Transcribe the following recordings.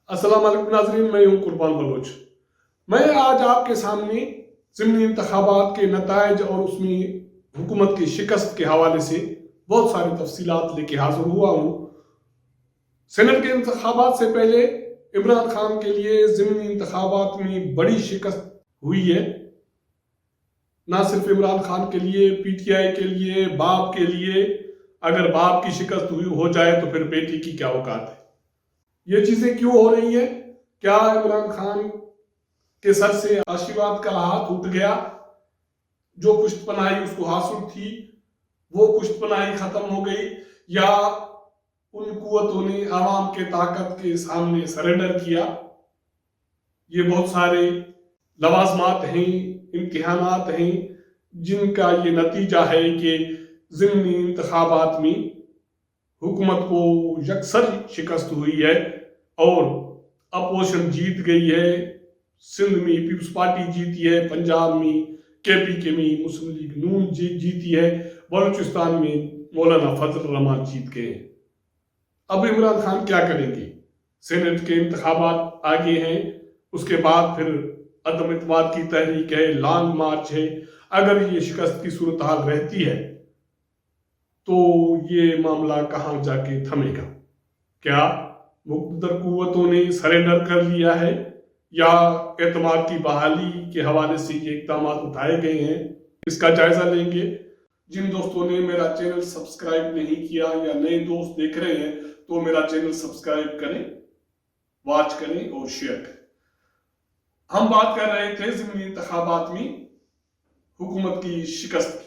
अस्सलाम वालेकुम नाज़रीन, मैं हूं कुर्बान बलोच। मैं आज आपके सामने ज़िमनी इंतखाबात के नताइज और उसमें हुकूमत की शिकस्त के हवाले से बहुत सारी तफसीलात लेके हाजिर हुआ हूँ। सेनेट के इंतखाबात से पहले इमरान खान के लिए ज़िमनी इंतखाबात में बड़ी शिकस्त हुई है। ना सिर्फ इमरान खान के लिए, पीटीआई के लिए, बाप के लिए। अगर बाप की शिकस्त हुई हो जाए तो फिर बेटी की क्या औकात है। ये चीजें क्यों हो रही हैं? क्या इमरान खान के सर से आशीर्वाद का हाथ उठ गया? जो पुश्तपनाही उसको हासिल थी वो पुश्तपनाही खत्म हो गई, या उन कुव्वतों ने आवाम के ताकत के सामने सरेंडर किया? ये बहुत सारे लवाजमात हैं, इम्तिहानात हैं, जिनका ये नतीजा है कि ज़िमनी इंतखाबात में हुकूमत को यकसर शिकस्त हुई है और अपोजिशन जीत गई है। सिंध में पीपल्स पार्टी जीती है, पंजाब में केपीके में मुस्लिम लीग नून जीती है, बलूचिस्तान में मौलाना फजल रहमान जीत गए हैं। अब इमरान खान क्या करेंगे? सेनेट के इंतखाबात आगे हैं, उसके बाद फिर अदम इत्मीनान की तहरीक है, लॉन्ग मार्च है। अगर ये शिकस्त की सूरत हाल रहती है तो ये मामला कहाँ जाके थमेगा? क्या मुक़द्दर कुव्वतों ने सरेंडर कर लिया है, या एतमाद की बहाली के हवाले से ये इक़दाम उठाए गए हैं? इसका जायजा लेंगे। जिन दोस्तों ने मेरा चैनल सब्सक्राइब नहीं किया या नए दोस्त देख रहे हैं तो मेरा चैनल सब्सक्राइब करें, वॉच करें और शेयर करें। हम बात कर रहे थे ज़िमनी इंतखाबात में हुकूमत की शिकस्त की।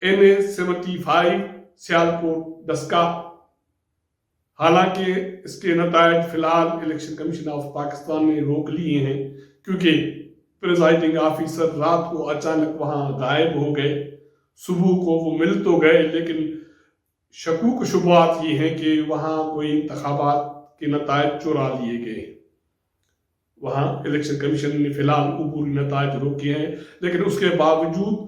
NA-75 सियालकोट डस्का। हालांकि इसके नतायज फिलहाल इलेक्शन कमीशन ऑफ पाकिस्तान ने रोक लिए हैं, क्योंकि प्रिजाइडिंग ऑफिसर रात को अचानक वहां गायब हो गए। सुबह को वो मिल तो गए, लेकिन शकूक शुबहात ये हैं कि वहां कोई इंतखाबात के नतायज चुरा लिए गए। वहां इलेक्शन कमीशन ने फिलहाल अबूरी नतायज रोके हैं, लेकिन उसके बावजूद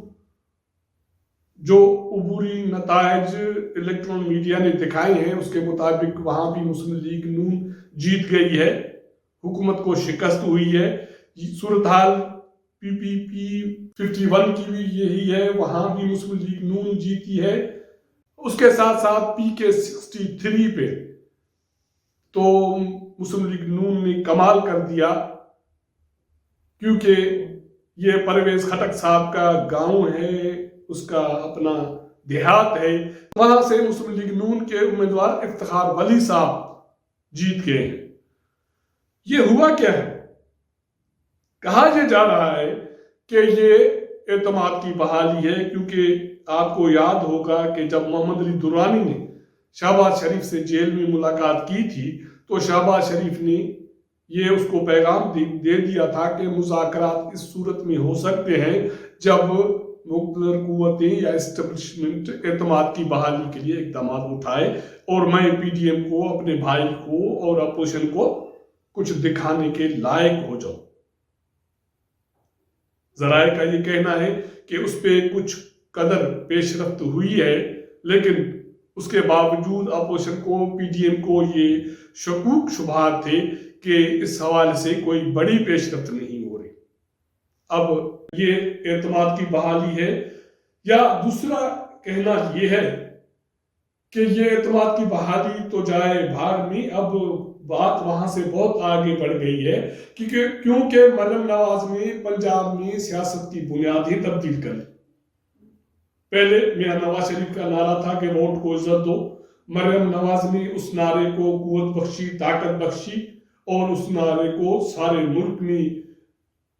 जो अबूरी नतायज इलेक्ट्रॉनिक मीडिया ने दिखाए हैं उसके मुताबिक वहां भी मुस्लिम लीग नून जीत गई है, हुकूमत को शिकस्त हुई है। सूरत हाल PPP 51 की भी यही है, वहां भी मुस्लिम लीग नून जीती है। उसके साथ साथ PK 63 पे तो मुस्लिम लीग नून ने कमाल कर दिया, क्योंकि ये परवेज खटक साहब का गांव है, उसका अपना देहात है। वहां से मुस्लिम लीग नून के उम्मीदवार इफ्तिखार वली साहब जीत गए हैं। ये हुआ क्या है? कहा यह जा रहा है कि ये एतमाद की बहाली है, क्योंकि आपको याद होगा कि जब मोहम्मद अली दुरानी ने शहबाज शरीफ से जेल में मुलाकात की थी तो शहबाज शरीफ ने ये उसको पैगाम दे दिया था कि मुज़ाकरात इस सूरत में हो सकते हैं जब मुक़द्दर कुव्वतें या एस्टेब्लिशमेंट एतमाद की बहाली के लिए इक़दाम उठाए और मैं PDM को, अपने भाई को और अपोजिशन को कुछ दिखाने के लायक हो जाऊं। ज़राए का ये कहना है कि उस पे कुछ कदर पेशरफ्त हुई है, लेकिन उसके बावजूद अपोजिशन को, PDM को ये शकूक शुबहात थे कि इस हवाले से कोई बड़ी पेशरफ्त नहीं हो रही। अब ये एतमाद की बहाली है, या दूसरा कहना ये है कि ये एतमाद की बहाली तो जाए भाग में, अब बात वहां से बहुत आगे बढ़ गई है, क्योंकि मरियम नवाज ने पंजाब में सियासत की बुनियाद ही तब्दील कर ली। पहले मियां नवाज शरीफ का नारा था कि वोट को इज्जत दो। मरियम नवाज ने उस नारे को कुव्वत बख्शी, ताकत बख्शी और उस नारे को सारे मुल्क में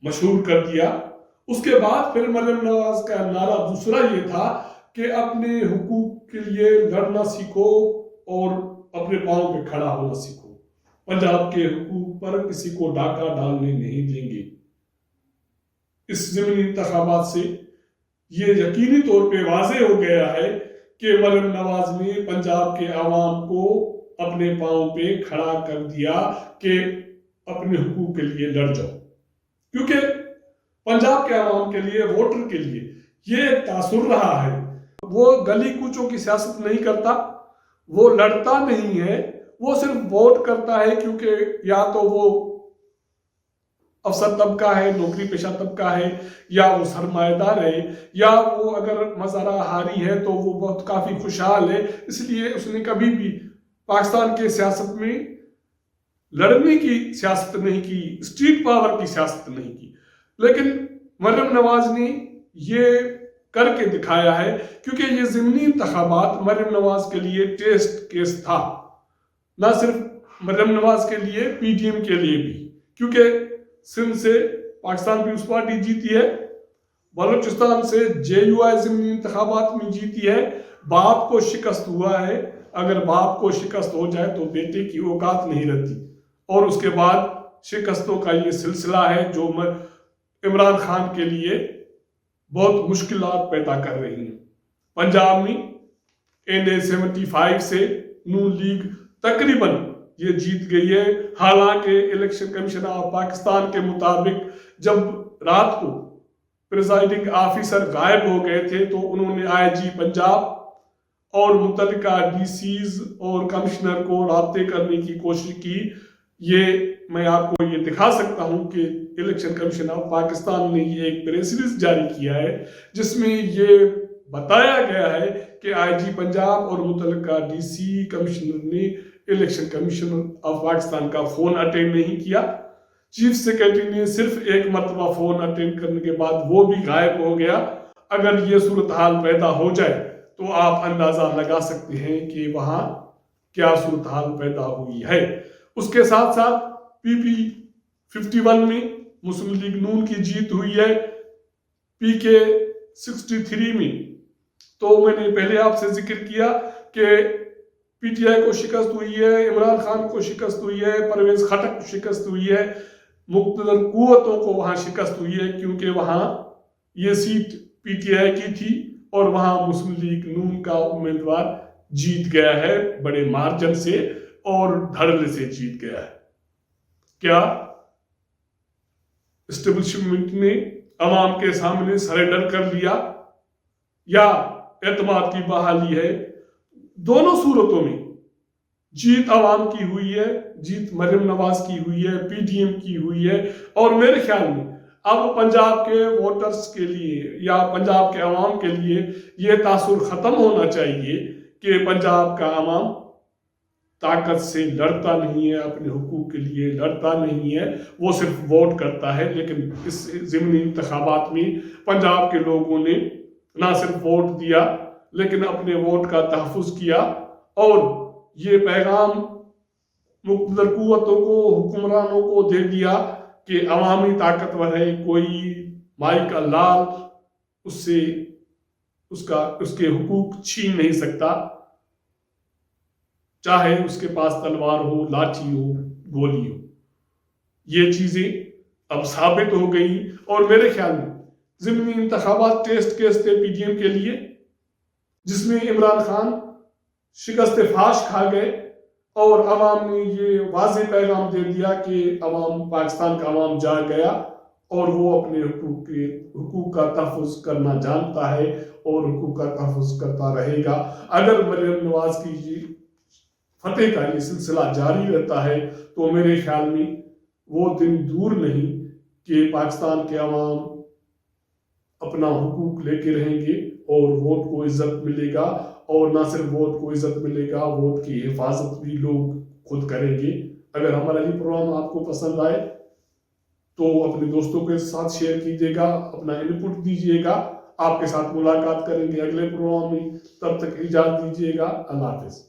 मशहूर कर दिया। उसके बाद फिर मरियम नवाज का नारा दूसरा ये था कि अपने हुकूक के लिए लड़ना सीखो और अपने पांव पे खड़ा होना सीखो। पंजाब के हुकूक पर किसी को डाका डालने नहीं देंगे। इस ज़िमनी इंतखाबात से ये यकीनी तौर पे वाज़ेह हो गया है कि मरियम नवाज ने पंजाब के आवाम को अपने पांव पे खड़ा कर दिया कि अपने हुकूक के लिए लड़ जाओ, क्योंकि पंजाब के आवाम के लिए, वोटर के लिए ये तासुर रहा है। वो गली कूचों की सियासत नहीं करता, वो लड़ता नहीं है, وہ صرف ووٹ کرتا ہے کیونکہ یا تو وہ افسر طبقہ ہے، نوکری پیشہ طبقہ ہے، یا وہ سرمایہ دار ہے، یا وہ اگر مزارہ حاری ہے تو وہ بہت کافی خوشحال ہے، اس لیے اس نے کبھی بھی پاکستان کے سیاست میں لڑنے کی سیاست نہیں کی، اسٹریٹ پاور کی سیاست نہیں کی۔ لیکن مریم نواز نے یہ کر کے دکھایا ہے، کیونکہ یہ ضمنی انتخابات مریم نواز کے لیے ٹیسٹ کیس تھا، نہ صرف مریم نواز کے لیے، پی ٹی ایم کے لیے بھی، کیونکہ سندھ سے پاکستان پیپلز پارٹی جیتی ہے، بلوچستان سے جے یو آئی ضمنی انتخابات میں جیتی ہے، باپ کو شکست ہوا ہے، اگر باپ کو شکست ہو جائے تو بیٹے کی اوقات نہیں رہتی، اور اس کے بعد شکستوں کا یہ سلسلہ ہے جو عمران خان کے لیے بہت مشکلات پیدا کر رہی ہیں۔ پنجاب میں NA-75 سے نون لیگ تقریباً یہ جیت گئی ہے، حالانکہ الیکشن کمیشن آف پاکستان کے مطابق جب رات کو پریزائڈنگ آفیسر غائب ہو گئے تھے تو انہوں نے IG پنجاب اور متعلقہ DCs اور کمشنر کو رابطے کرنے کی کوشش کی۔ یہ میں آپ کو یہ دکھا سکتا ہوں کہ الیکشن کمیشن آف پاکستان نے یہ ایک پریس ریلیز جاری کیا ہے جس میں یہ بتایا گیا ہے کہ IG پنجاب اور متعلقہ DC کمشنر نے الیکشن کمیشن آف پاکستان کا فون اٹینڈ نہیں کیا۔ چیف سیکرٹری نے صرف ایک مرتبہ فون اٹینڈ کرنے کے بعد وہ بھی غائب ہو گیا۔ اگر یہ صورتحال پیدا ہو جائے تو آپ اندازہ لگا سکتے ہیں کہ وہاں کیا صورتحال پیدا ہوئی ہے۔ اس کے ساتھ ساتھ PP-51 میں مسلم لیگ نون کی جیت ہوئی ہے، PK-63 میں تو میں نے پہلے آپ سے ذکر کیا کہ PTI کو شکست ہوئی ہے، عمران خان کو شکست ہوئی ہے، پرویز خٹک کو شکست ہوئی ہے، مقتدر قوتوں کو وہاں شکست ہوئی ہے، کیونکہ وہاں یہ سیٹ PTI کی تھی اور وہاں مسلم لیگ نون کا امیدوار جیت گیا ہے بڑے مارجن سے اور دھڑلے سے جیت گیا ہے۔ کیا اسٹیبلشمنٹ نے عوام کے سامنے سریڈر کر لیا یا اعتماد کی بحالی ہے؟ دونوں صورتوں میں جیت عوام کی ہوئی ہے، جیت مریم نواز کی ہوئی ہے، PTM کی ہوئی ہے، اور میرے خیال میں اب پنجاب کے ووٹرز کے لیے یا پنجاب کے عوام کے لیے یہ تاثر ختم ہونا چاہیے کہ پنجاب کا عوام طاقت سے لڑتا نہیں ہے، اپنے حقوق کے لیے لڑتا نہیں ہے، وہ صرف ووٹ کرتا ہے۔ لیکن اس ضمنی انتخابات میں پنجاب کے لوگوں نے نہ صرف ووٹ دیا لیکن اپنے ووٹ کا تحفظ کیا، اور یہ پیغام مقتدر قوتوں کو، حکمرانوں کو دے دیا کہ عوامی طاقتور ہے، کوئی مائی کا لال اس سے اس کے حقوق چھین نہیں سکتا، چاہے اس کے پاس تلوار ہو، لاٹھی ہو، گولی ہو۔ یہ چیزیں اب ثابت ہو گئی، اور میرے خیال میں ضمنی انتخابات ٹیسٹ کیس تھے PTM کے لیے، جس میں عمران خان شکست فاش کھا گئے اور عوام نے یہ واضح پیغام دے دیا کہ پاکستان کا عوام جاگ گیا اور وہ اپنے حقوق کا تحفظ کرنا جانتا ہے اور حقوق کا تحفظ کرتا رہے گا۔ اگر مریم نواز کی یہ فتح کا یہ سلسلہ جاری رہتا ہے تو میرے خیال میں وہ دن دور نہیں کہ پاکستان کے عوام اپنا حقوق لے کے رہیں گے اور ووٹ کو عزت ملے گا، اور نہ صرف ووٹ کو عزت ملے گا، ووٹ کی حفاظت بھی لوگ خود کریں گے۔ اگر ہمارا یہ پروگرام آپ کو پسند آئے تو اپنے دوستوں کے ساتھ شیئر کیجیے گا، اپنا انپٹ دیجیے گا۔ آپ کے ساتھ ملاقات کریں گے اگلے پروگرام میں، تب تک اجازت دیجیے گا۔ اللہ حافظ۔